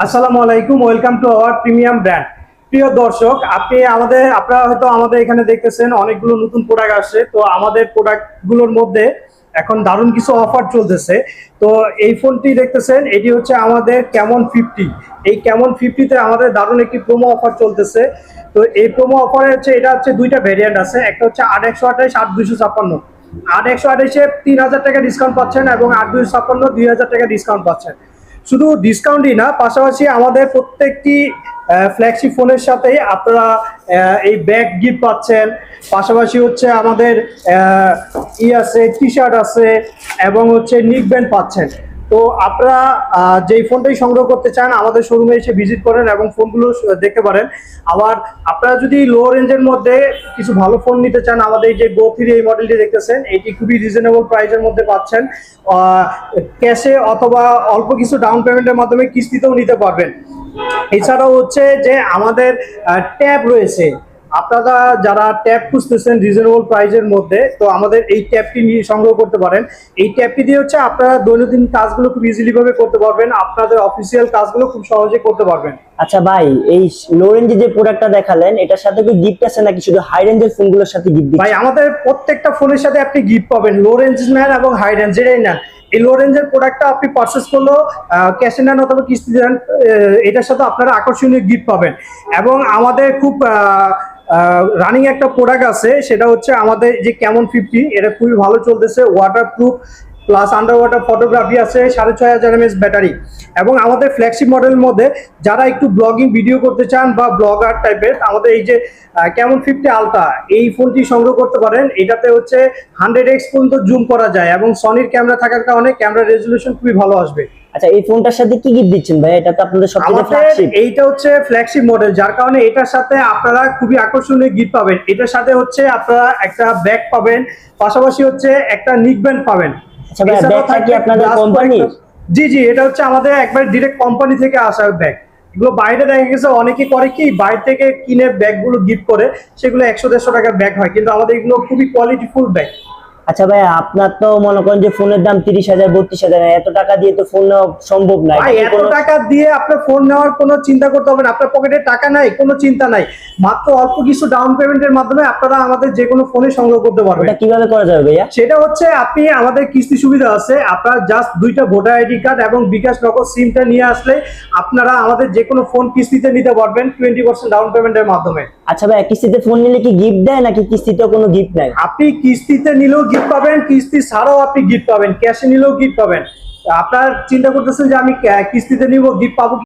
আসসালামু আলাইকুম, welcome to our premium brand. প্রিয় দর্শক, আপনারা হয়তো আমাদের এখানে দেখতেছেন অনেকগুলো নতুন প্রোডাক্ট আসছে। তো আমাদের প্রোডাক্টগুলোর মধ্যে এখন দারুণ কিছু অফার চলতেছে। তো এই ফোনটি দেখতেছেন, এটি হচ্ছে আমাদের ক্যামন 50। এই ক্যামন 50-তে আমাদের দারুণ একটি প্রোমো অফার চলতেছে। তো এই প্রোমো অফারে এটা হচ্ছে দুইটা ভেরিয়েন্ট আছে, একটা হচ্ছে 8 128, 8 256। 8 128-এ 3,000 টাকা ডিসকাউন্ট পাচ্ছেন এবং 8 256 2,000 টাকা ডিসকাউন্ট পাচ্ছেন। শুধু ডিসকাউন্টই না, পাশাপাশি আমাদের প্রত্যেকটি ফ্ল্যাগশিপ ফোনের সাথেই আপনারা এই ব্যাগ গিফট পাচ্ছেন। পাশাপাশি হচ্ছে আমাদের আছে, টি শার্ট আছে এবং হচ্ছে নিক ব্যান্ড পাচ্ছেন। তো আপনারা যেই ফোনটাই সংগ্রহ করতে চান আমাদের শোরুমে এসে ভিজিট করেন এবং ফোনগুলো দেখতে পারেন। আবার আপনারা যদি লো রেঞ্জের মধ্যে কিছু ভালো ফোন নিতে চান, আমাদের এই যে গো 3 এই মডেলটি দেখতেছেন, এটি খুবই রিজনেবল প্রাইসের মধ্যে পাচ্ছেন। ক্যাশে অথবা অল্প কিছু ডাউন পেমেন্টের মাধ্যমে কিস্তিতেও নিতে পারবেন। এছাড়াও হচ্ছে যে আমাদের ট্যাব রয়েছে। আপনারা যারা ট্যাব খুঁজতেছেন রিজনেবল প্রাইসের মধ্যে, তো আমাদের এই ট্যাবটি নিয়ে সংগ্রহ করতে পারেন। এই ট্যাবটি দিয়ে হচ্ছে আপনারা দৈনন্দিন কাজগুলো খুব ইজিলি ভাবে করতে পারবেন, আপনাদের অফিসিয়াল কাজগুলো খুব সহজে করতে পারবেন। আচ্ছা ভাই, এই লো রেঞ্জে যে প্রোডাক্টটা দেখালেন এটার সাথে কি গিফট আছে নাকি শুধু হাই রেঞ্জের ফোনগুলোর সাথে গিফট ভাই, দিচ্ছেন? আমাদের প্রত্যেকটা ফোনের সাথে আপনি গিফট পাবেন, লো রেঞ্জ নেন এবং হাই রেঞ্জ যেটাই নেন। এই লো রেঞ্জের প্রোডাক্টটা আপনি পারচেস করলেও ক্যাশে নেন অথবা কিস্তি দেন, এটার সাথে আপনারা আকর্ষণীয় গিফট পাবেন। এবং আমাদের খুব রানিং একটা প্রোডাক্ট আছে, সেটা হচ্ছে আমাদের যে ক্যামন 50। এটা খুবই ভালো চলতেছে, waterproof plus under water photography আছে, 6,500 mAh ব্যাটারি। এবং আমাদের ফ্ল্যাগশিপ মডেলের মধ্যে যারা একটু ব্লগিং ভিডিও করতে চান বা ব্লগার টাইপের, আমাদের এই যে ক্যামন 50 আলট্রা এই ফোনটি সংগ্রহ করতে পারেন। এটাতে হচ্ছে 100x পর্যন্ত জুম করা যায় এবং সনির ক্যামেরা থাকার কারণে ক্যামেরা রেজলিউশন খুবই ভালো আসবে। আচ্ছা, এই ফোনটার সাথে কি গিফট দিচ্ছেন ভাই? এটা তো আপনাদের সবচেয়ে আমাদের ফ্ল্যাগশিপ। এইটা হচ্ছে ফ্ল্যাগশিপ মডেল, যার কারণে এটার সাথে আপনারা খুবই আকর্ষণীয় গিফট পাবেন। এটার সাথে হচ্ছে আপনারা একটা ব্যাগ পাবেন, পাশাপাশি হচ্ছে একটা নিক ব্যান্ড পাবেন। আচ্ছা ভাই, ব্যাগটা কি আপনাদের কোম্পানির? জি জি, এটা হচ্ছে আমাদের একবার ডিরেক্ট কোম্পানি থেকে আসা ব্যাগ। এগুলো বাইরে দেখা গেছে অনেকে করে কি, বাইরে থেকে কিনে ব্যাগগুলো গিফট করে, সেগুলো 100 150 টাকার ব্যাগ হয়, কিন্তু আমাদের এগুলো খুবই কোয়ালিটিফুল ব্যাগ। আচ্ছা ভাই, আপনার তো মনে করেন যে ফোনের দাম 30,000 32,000, এত টাকা দিয়ে তো ফোন নেওয়া সম্ভব না। ভাই, এত টাকা দিয়ে আপনার ফোন নেওয়ার কোনো চিন্তা করতে হবে না। আপনার পকেটে টাকা নাই, কোনো চিন্তা নাই। মাত্র অল্প কিছু ডাউন পেমেন্টের মাধ্যমে আপনারা আমাদের যে কোনো ফোনে সংগ্রহ করতে পারবেন। এটা কিভাবে করা যাবে ভাইয়া? সেটা হচ্ছে আপনি আমাদের কিস্তি সুবিধা আছে, আপনার জাস্ট দুইটা ভোটার আইডি কার্ড এবং বিকাশ নগদ সিমটা নিয়ে আসলে আপনারা আমাদের যে কোনো ফোন কিস্তিতে নিতে পারবেন 20% ডাউন পেমেন্টের মাধ্যমে। আচ্ছা ভাই, কিস্তিতে ফোন নিলে কি গিফট দেয় নাকি কিস্তিতেও কোনো গিফট নাই? আপনি কিস্তিতে নিলেও গিফট পাবেন, কিস্তি ছাড়াও আপনি গিফট পাবেন, ক্যাশে নিলেও গিফট পাবেন। আপনার চিন্তা করতেছেন যে আমি কিস্তিতে নিব, গিফট পাবো।